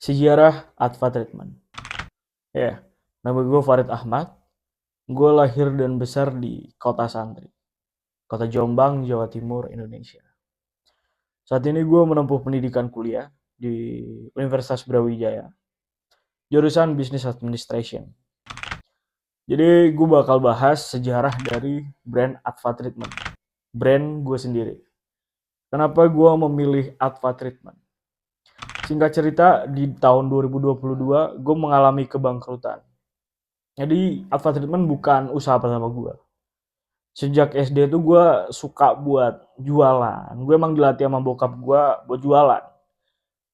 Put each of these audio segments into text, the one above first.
Sejarah Adva Treatment. Ya, nama gue Farid Ahmad. Gue lahir dan besar di Kota Santri, Kota Jombang, Jawa Timur, Indonesia. Saat ini gue menempuh pendidikan kuliah di Universitas Brawijaya, jurusan Business Administration. Jadi gue bakal bahas sejarah dari brand Adva Treatment, brand gue sendiri. Kenapa gue memilih Adva Treatment? Singkat cerita, di tahun 2022 gue mengalami kebangkrutan. Jadi Adva Treatment bukan usaha pertama gue. Sejak SD tuh gue suka buat jualan. Gue emang dilatih sama bokap gue buat jualan.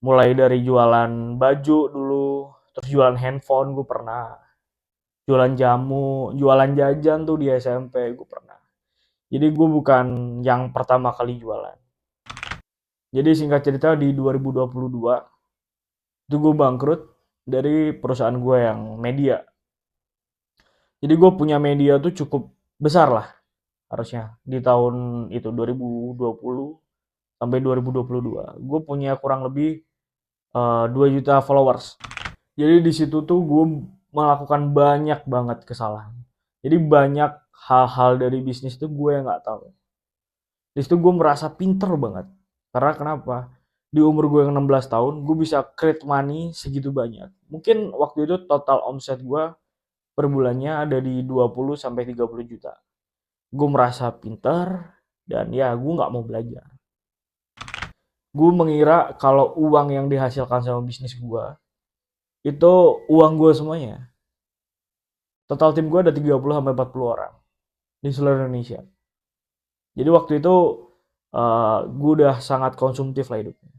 Mulai dari jualan baju dulu, terus jualan handphone gue pernah. Jualan jamu, jualan jajan tuh di SMP gue pernah. Jadi gue bukan yang pertama kali jualan. Jadi singkat cerita di 2022 itu gue bangkrut dari perusahaan gue yang media. Jadi gue punya media tuh cukup besar lah harusnya di tahun itu 2020 sampai 2022. Gue punya kurang lebih 2 juta followers. Jadi di situ tuh gue melakukan banyak banget kesalahan. Jadi banyak hal-hal dari bisnis tuh gue yang nggak tahu. Di situ gue merasa pinter banget. Karena kenapa? Di umur gue yang 16 tahun, gue bisa create money segitu banyak. Mungkin waktu itu total omset gue per bulannya ada di 20 sampai 30 juta. Gue merasa pinter dan ya gue nggak mau belajar. Gue mengira kalau uang yang dihasilkan sama bisnis gue itu uang gue semuanya. Total tim gue ada 30 sampai 40 orang di seluruh Indonesia. Jadi waktu itu gue udah sangat konsumtif lah hidupnya.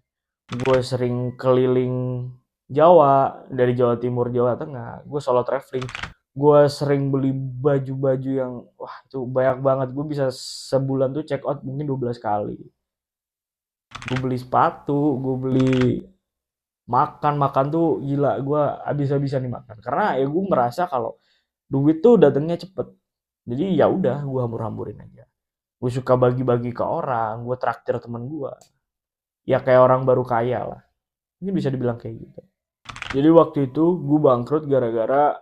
Gue sering keliling Jawa, dari Jawa Timur, Jawa Tengah. Gue solo traveling. Gue sering beli baju-baju yang wah itu banyak banget. Gue bisa sebulan tuh check out mungkin 12 kali. Gue beli sepatu, gue beli makan tuh gila, gue habis-habisan nih makan karena ya gue merasa kalau duit tuh datangnya cepet. Jadi ya udah gue hambur-hamburin aja. Gue suka bagi-bagi ke orang, gue traktir temen gue, ya kayak orang baru kaya lah, ini bisa dibilang kayak gitu. Jadi waktu itu gue bangkrut gara-gara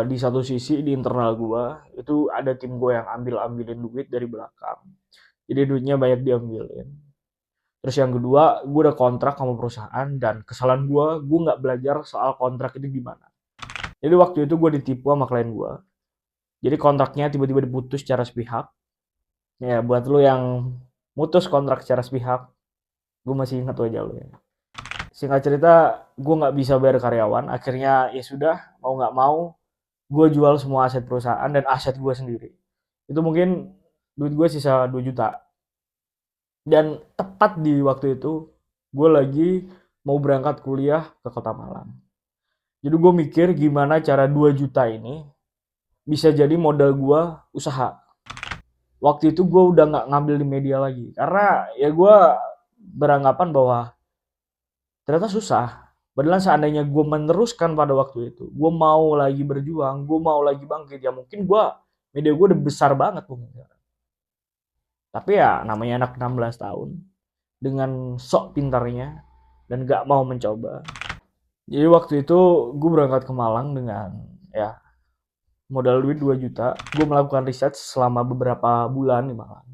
di satu sisi di internal gue itu ada tim gue yang ambil-ambilin duit dari belakang, jadi duitnya banyak diambilin. Terus yang kedua, gue udah kontrak sama perusahaan dan kesalahan gue nggak belajar soal kontrak itu gimana. Jadi waktu itu gue ditipu sama klien gue. Jadi kontraknya tiba-tiba diputus secara sepihak. Ya buat lo yang mutus kontrak secara sepihak, gue masih ingat wajah lo ya. Singkat cerita, gue nggak bisa bayar karyawan. Akhirnya ya sudah, mau nggak mau, gue jual semua aset perusahaan dan aset gue sendiri. Itu mungkin duit gue sisa 2 juta. Dan tepat di waktu itu, gue lagi mau berangkat kuliah ke Kota Malang. Jadi gue mikir gimana cara 2 juta ini bisa jadi modal gue usaha. Waktu itu gue udah nggak ngambil di media lagi. Karena ya gue beranggapan bahwa ternyata susah. Padahal seandainya gue meneruskan pada waktu itu, gue mau lagi berjuang, gue mau lagi bangkit, ya mungkin media gue udah besar banget mungkin. Tapi ya namanya anak 16 tahun, dengan sok pintarnya, dan gak mau mencoba. Jadi waktu itu gue berangkat ke Malang dengan ya modal duit 2 juta. Gue melakukan riset selama beberapa bulan di Malang.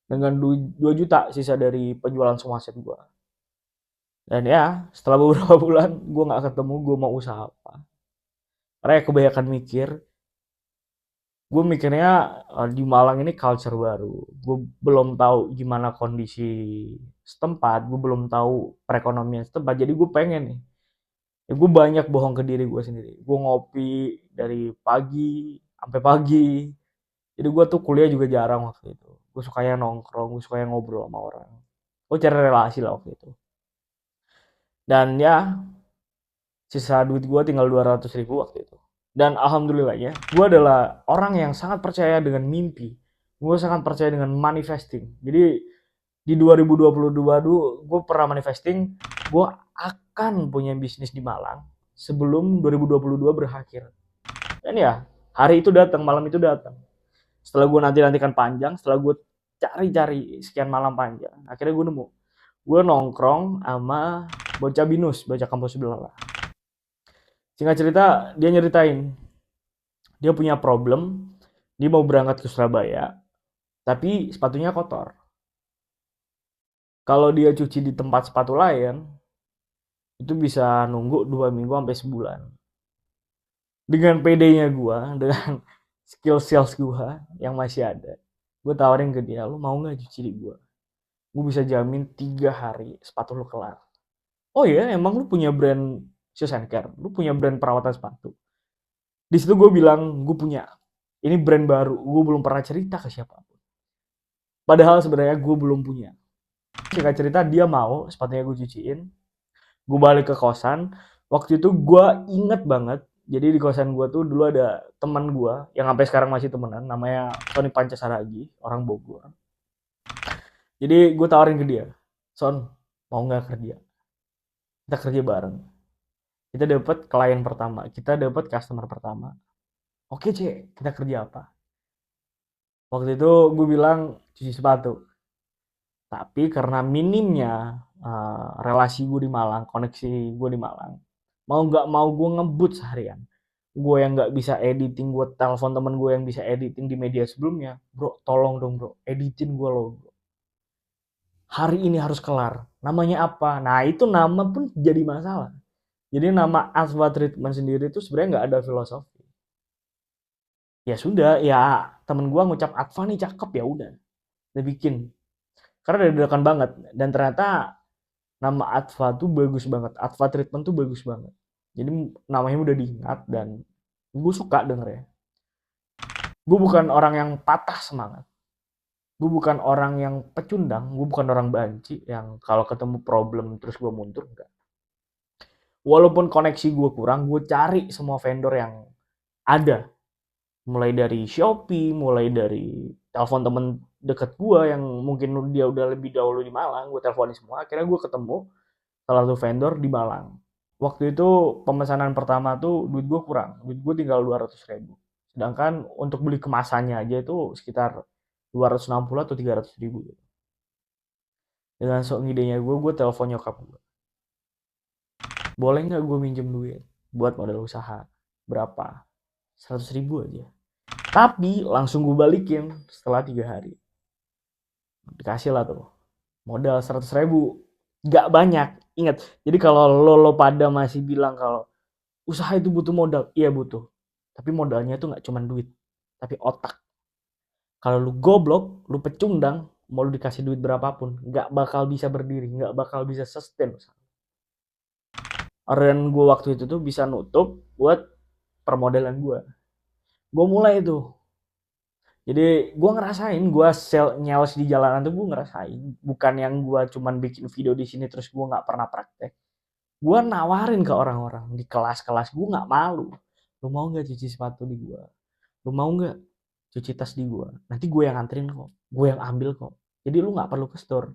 Dengan 2 juta sisa dari penjualan semua aset gue. Dan ya setelah beberapa bulan gue gak ketemu gue mau usaha apa. Karena ya kebanyakan mikir. Gue mikirnya di Malang ini culture baru. Gue belum tahu gimana kondisi setempat. Gue belum tahu perekonomian setempat. Jadi gue pengen nih. Ya gue banyak bohong ke diri gue sendiri. Gue ngopi dari pagi sampai pagi. Jadi gue tuh kuliah juga jarang waktu itu. Gue sukanya nongkrong, gue sukanya ngobrol sama orang. Gue cari relasi lah waktu itu. Dan ya sisa duit gue tinggal 200.000 waktu itu. Dan alhamdulillahnya, gue adalah orang yang sangat percaya dengan mimpi. Gue sangat percaya dengan manifesting. Jadi di 2022 dulu gue pernah manifesting, gue akan punya bisnis di Malang sebelum 2022 berakhir. Dan ya, hari itu datang, malam itu datang. Setelah gue nanti-nantikan panjang, setelah gue cari-cari sekian malam panjang, akhirnya gue nemu. Gue nongkrong sama bocah binus, bocah kampus sebelah lah. Singkat cerita, dia nyeritain, dia punya problem, dia mau berangkat ke Surabaya, tapi sepatunya kotor. Kalau dia cuci di tempat sepatu lain, itu bisa nunggu 2 minggu sampai sebulan. Dengan PD-nya gue, dengan skill sales gue yang masih ada, gue tawarin ke dia, lu mau nggak cuci di gue? Gue bisa jamin 3 hari sepatu lu kelar. Oh iya, emang lu punya brand shoes and care? Lu punya brand perawatan sepatu? Di situ gue bilang, gue punya. Ini brand baru, gue belum pernah cerita ke siapapun. Padahal sebenarnya gue belum punya. Singkat cerita, dia mau sepatunya gue cuciin. Gue balik ke kosan. Waktu itu gue inget banget. Jadi di kosan gue tuh dulu ada teman gue yang sampai sekarang masih temenan. Namanya Sony Pancasaragi, orang Bogor. Jadi gue tawarin ke dia, Son, mau nggak kerja? Kita kerja bareng. Kita dapat klien pertama, kita dapat customer pertama. Oke cek, kita kerja apa? Waktu itu gue bilang cuci sepatu. Tapi karena minimnya relasi gue di Malang, koneksi gue di Malang, mau nggak mau gue ngebut seharian. Gue yang nggak bisa editing, gue telepon temen gue yang bisa editing di media sebelumnya. Bro, tolong dong bro, editin gue logo. Hari ini harus kelar. Namanya apa? Nah itu nama pun jadi masalah. Jadi nama Alpha Treatment sendiri itu sebenarnya nggak ada filosofi. Ya sudah, ya temen gue ngucap Alpha nih cakep, ya udah, udah bikin. Karena udah dadakan banget. Dan ternyata nama Alpha tuh bagus banget. Alpha Treatment tuh bagus banget. Jadi namanya udah diingat dan gue suka dengernya. Gue bukan orang yang patah semangat. Gue bukan orang yang pecundang. Gue bukan orang banci yang kalau ketemu problem terus gue mundur. Enggak. Walaupun koneksi gue kurang, gue cari semua vendor yang ada. Mulai dari Shopee, mulai dari telepon temen deket gue yang mungkin dia udah lebih dahulu di Malang. Gue teleponin semua. Akhirnya gue ketemu salah satu vendor di Malang. Waktu itu pemesanan pertama tuh duit gue kurang. Duit gue tinggal 200.000. Sedangkan untuk beli kemasannya aja itu sekitar 260 atau 300.000 gitu. Dengan sok ngidenya gue telepon nyokap gue. Boleh nggak gue minjem duit buat modal usaha? Berapa? 100.000 aja. Tapi langsung gue balikin setelah 3 hari. Dikasih lah tuh. Modal 100.000. Gak banyak. Ingat, jadi kalau lo pada masih bilang kalau usaha itu butuh modal, iya butuh. Tapi modalnya itu nggak cuma duit, tapi otak. Kalau lu goblok, lu pecundang, mau lu dikasih duit berapapun, nggak bakal bisa berdiri, nggak bakal bisa sustain. Dan gue waktu itu tuh bisa nutup buat permodalan gue. Gue mulai tuh. Jadi gue ngerasain, gue nyales di jalanan tuh gue ngerasain. Bukan yang gue cuman bikin video di sini terus gue nggak pernah praktek. Gue nawarin ke orang-orang di kelas-kelas, gue nggak malu. Lu mau nggak cuci sepatu di gue? Lu mau nggak cuci tas di gue? Nanti gue yang nganterin kok, gue yang ambil kok. Jadi lu nggak perlu ke store.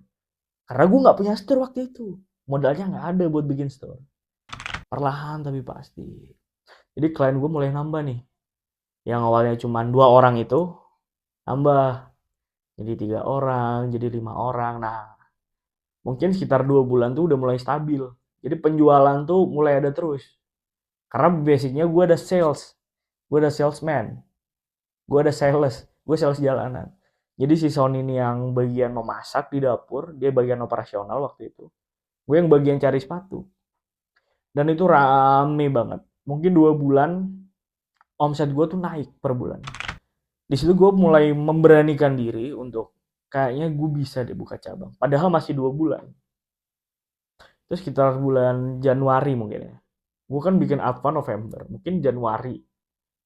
Karena gue nggak punya store waktu itu. Modalnya nggak ada buat bikin store. Perlahan tapi pasti. Jadi klien gue mulai nambah nih. Yang awalnya cuma 2 orang itu nambah. Jadi 3 orang, jadi 5 orang. Nah, mungkin sekitar 2 bulan tuh udah mulai stabil. Jadi penjualan tuh mulai ada terus. Karena basicnya gue ada sales. Gue ada salesman. Gue ada sales. Gue sales jalanan. Jadi si Sony ini yang bagian memasak di dapur. Dia bagian operasional waktu itu. Gue yang bagian cari sepatu. Dan itu rame banget. Mungkin 2 bulan omset gue tuh naik per bulan. Di situ gue mulai memberanikan diri untuk kayaknya gue bisa deh buka cabang. Padahal masih 2 bulan. Terus sekitar bulan Januari mungkin ya. Gue kan bikin Alpha November. Mungkin Januari.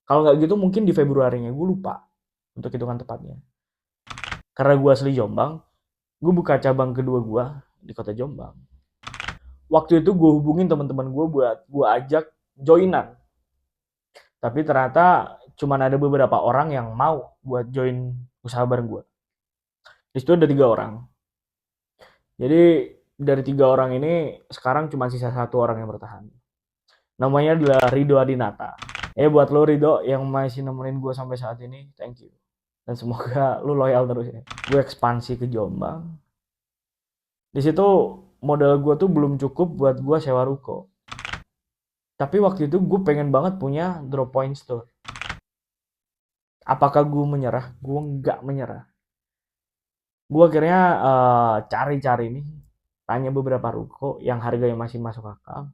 Kalau nggak gitu mungkin di Februarinya. Gue lupa untuk hitungan tepatnya. Karena gue asli Jombang. Gue buka cabang kedua gue di kota Jombang. Waktu itu gue hubungin teman-teman gue buat gue ajak joinan. Tapi ternyata cuma ada beberapa orang yang mau buat join usaha bareng gue. Di situ ada 3 orang. Jadi dari 3 orang ini sekarang cuma sisa 1 orang yang bertahan. Namanya adalah Rido Adinata. Buat lo Rido yang masih nemenin gue sampai saat ini, thank you. Dan semoga lo loyal terus ya. Gue ekspansi ke Jombang. Di situ modal gue tuh belum cukup buat gue sewa ruko. Tapi waktu itu gue pengen banget punya drop point store. Apakah gue menyerah? Gue nggak menyerah. Gue akhirnya cari-cari nih, tanya beberapa ruko yang harganya masih masuk akal.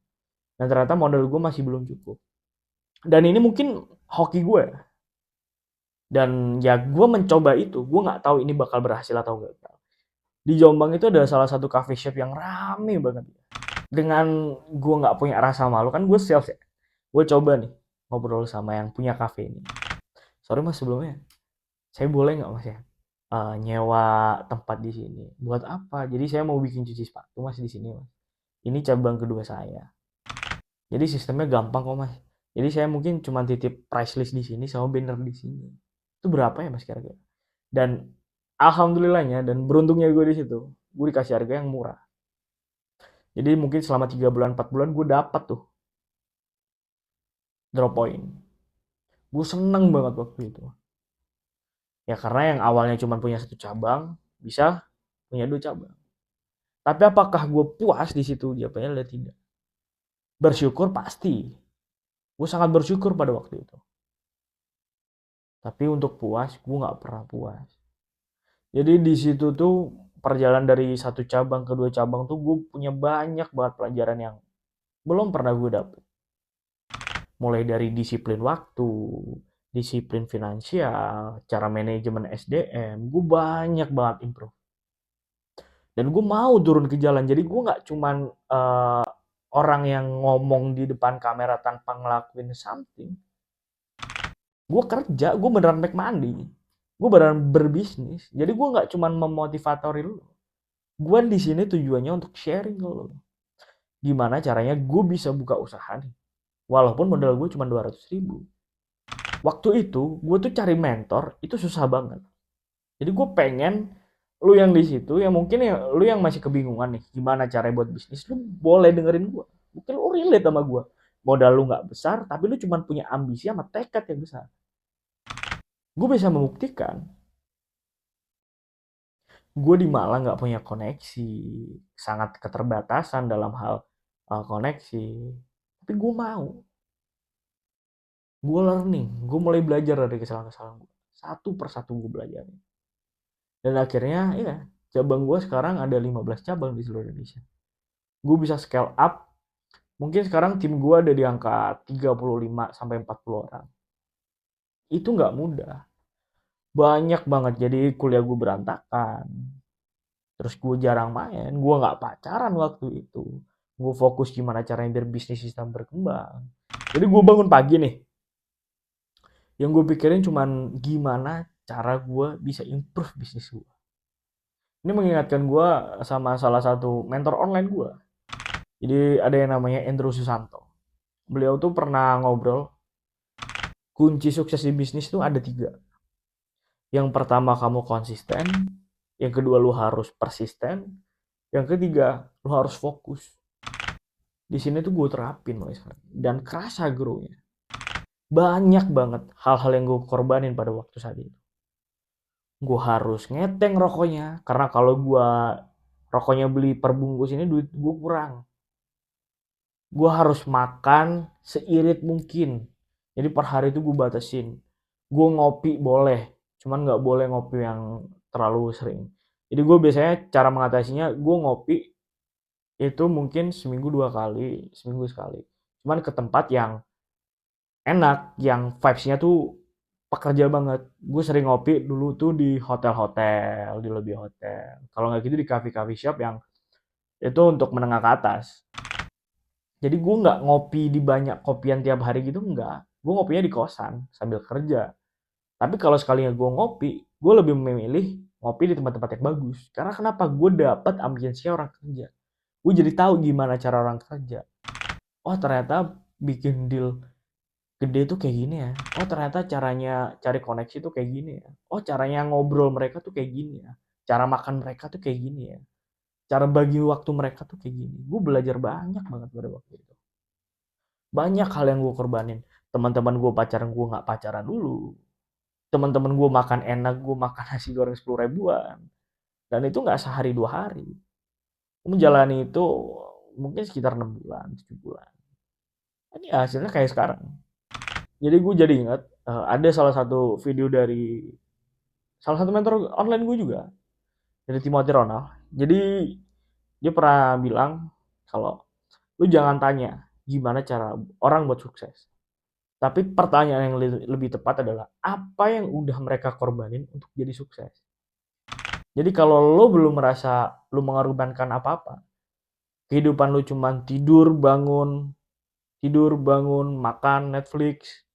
Dan ternyata modal gue masih belum cukup. Dan ini mungkin hoki gue. Dan ya gue mencoba itu. Gue nggak tahu ini bakal berhasil atau gagal. Di Jombang itu ada salah satu coffee shop yang rame banget. Dengan gue nggak punya rasa malu, kan gue sales ya. Gue coba nih ngobrol sama yang punya cafe ini. Sorry mas, sebelumnya saya boleh nggak mas ya nyewa tempat di sini? Buat apa? Jadi saya mau bikin cuci sepatu mas di sini mas. Ini cabang kedua saya. Jadi sistemnya gampang kok mas. Jadi saya mungkin cuma titip price list di sini sama banner di sini. Itu berapa ya mas kira-kira? Dan alhamdulillahnya dan beruntungnya gue di situ, gue dikasih harga yang murah. Jadi mungkin selama 3 bulan 4 bulan gue dapat tuh drop point. Gue seneng banget waktu itu. Ya karena yang awalnya cuma punya satu cabang, bisa punya dua cabang. Tapi apakah gue puas di situ? Jawabannya adalah tidak. Bersyukur pasti. Gue sangat bersyukur pada waktu itu. Tapi untuk puas, gue nggak pernah puas. Jadi di situ tuh perjalanan dari satu cabang ke dua cabang tuh gue punya banyak banget pelajaran yang belum pernah gue dapet. Mulai dari disiplin waktu, disiplin finansial, cara manajemen SDM, gue banyak banget improve. Dan gue mau turun ke jalan, jadi gue nggak cuman orang yang ngomong di depan kamera tanpa ngelakuin something. Gue kerja, gue beneran make money, gue beneran berbisnis. Jadi gue nggak cuman memotivatori lu, gue di sini tujuannya untuk sharing ke lu. Gimana caranya gue bisa buka usaha nih, walaupun modal gue cuma 200.000. Waktu itu gue tuh cari mentor itu susah banget. Jadi gue pengen lu yang di situ, yang mungkin ya lu yang masih kebingungan nih gimana cara buat bisnis, lu boleh dengerin gue. Mungkin lu relate sama gue. Modal lu nggak besar, tapi lu cuma punya ambisi sama tekad yang besar. Gue bisa membuktikan. Gue di Malang nggak punya koneksi, sangat keterbatasan dalam hal koneksi. Tapi gue mau, gue learning, gue mulai belajar dari kesalahan-kesalahan gue. Satu persatu gue belajar. Dan akhirnya ya cabang gue sekarang ada 15 cabang di seluruh Indonesia. Gue bisa scale up. Mungkin sekarang tim gue ada di angka 35 sampai 40 orang. Itu nggak mudah. Banyak banget. Jadi kuliah gue berantakan. Terus gue jarang main. Gue nggak pacaran waktu itu. Gue fokus gimana caranya biar bisnis sistem berkembang. Jadi gue bangun pagi nih. Yang gue pikirin cuman gimana cara gue bisa improve bisnis gue. Ini mengingatkan gue sama salah satu mentor online gue. Jadi ada yang namanya Andrew Susanto. Beliau tuh pernah ngobrol, kunci sukses di bisnis tuh ada 3. Yang pertama kamu konsisten, yang kedua lu harus persisten, yang ketiga lu harus fokus. Di sini tuh gue terapin mulai sekarang dan kerasa grow-nya. Banyak banget hal-hal yang gue korbanin pada waktu saat itu. Gue harus ngeteng rokoknya karena kalau gue rokoknya beli per bungkus ini duit gue kurang. Gue harus makan seirit mungkin. Jadi per hari itu gue batasin. Gue ngopi boleh, cuman nggak boleh ngopi yang terlalu sering. Jadi gue biasanya cara mengatasinya, gue ngopi itu mungkin seminggu 2 kali, seminggu sekali. Cuman ke tempat yang enak, yang vibes-nya tuh pekerja banget. Gue sering ngopi dulu tuh di hotel-hotel, di lobby hotel. Kalau nggak gitu di cafe-cafe shop yang itu untuk menengah ke atas. Jadi gue nggak ngopi di banyak kopian tiap hari gitu, nggak. Gue ngopinya di kosan sambil kerja. Tapi kalau sekalinya gue ngopi, gue lebih memilih ngopi di tempat-tempat yang bagus. Karena kenapa? Gue dapat ambience orang kerja. Gue jadi tahu gimana cara orang kerja. Oh ternyata bikin deal gede tuh kayak gini ya. Oh ternyata caranya cari koneksi tuh kayak gini ya. Oh caranya ngobrol mereka tuh kayak gini ya. Cara makan mereka tuh kayak gini ya. Cara bagi waktu mereka tuh kayak gini. Gue belajar banyak banget pada waktu itu. Banyak hal yang gue korbanin. Teman-teman gue pacaran, gue nggak pacaran dulu. Teman-teman gue makan enak, gue makan nasi goreng 10 ribuan. Dan itu nggak sehari 2 hari. menjalani itu mungkin sekitar 6 bulan, 7 bulan. Ini hasilnya kayak sekarang. Jadi gue jadi ingat ada salah satu video dari salah satu mentor online gue juga, dari Timothy Ronald. Jadi dia pernah bilang kalau lu jangan tanya gimana cara orang buat sukses. Tapi pertanyaan yang lebih tepat adalah apa yang udah mereka korbanin untuk jadi sukses. Jadi kalau lo belum merasa lo mengorbankan apa-apa, kehidupan lo cuma tidur, bangun, makan, Netflix,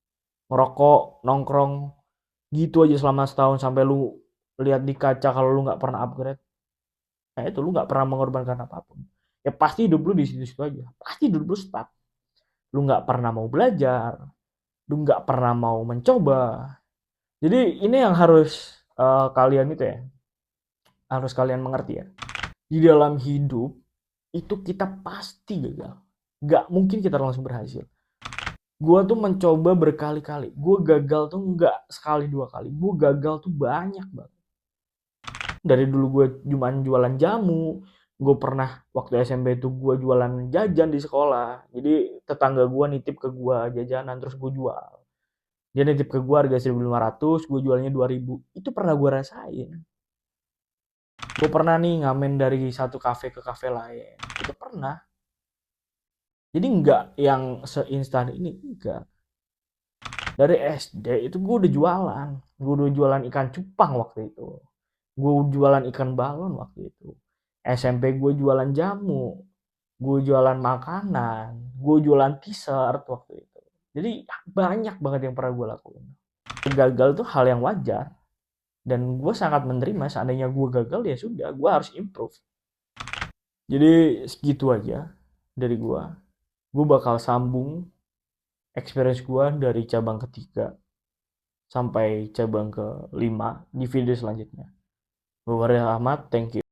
ngerokok, nongkrong, gitu aja selama setahun sampai lu lihat di kaca kalau lu nggak pernah upgrade. Nah itu lu nggak pernah mengorbankan apapun. Ya pasti hidup lu di situ-situ aja. Pasti hidup lu stuck. Lu nggak pernah mau belajar, lu nggak pernah mau mencoba. Jadi ini yang harus kalian itu ya, harus kalian mengerti ya. Di dalam hidup itu kita pasti gagal. Nggak mungkin kita langsung berhasil. Gue tuh mencoba berkali-kali. Gue gagal tuh nggak sekali dua kali. Gue gagal tuh banyak banget. Dari dulu gue cuma jualan jamu. Gue pernah waktu SMP itu gue jualan jajan di sekolah. Jadi tetangga gue nitip ke gue jajanan terus gue jual. Dia nitip ke gue harga 1.500, gue jualnya 2.000. Itu pernah gue rasain. Gue pernah nih ngamen dari satu kafe ke kafe lain. Itu pernah. Jadi nggak yang seinstan ini, enggak. Dari SD itu gue udah jualan. Gue udah jualan ikan cupang waktu itu. Gue jualan ikan balon waktu itu. SMP gue jualan jamu. Gue jualan makanan. Gue jualan t-shirt waktu itu. Jadi banyak banget yang pernah gue lakuin. Gagal tuh hal yang wajar. Dan gue sangat menerima seandainya gue gagal ya sudah. Gue harus improve. Jadi segitu aja dari gue. Gue bakal sambung experience gue dari cabang ketiga sampai cabang ke-5 di video selanjutnya. Gue Ahmad, thank you.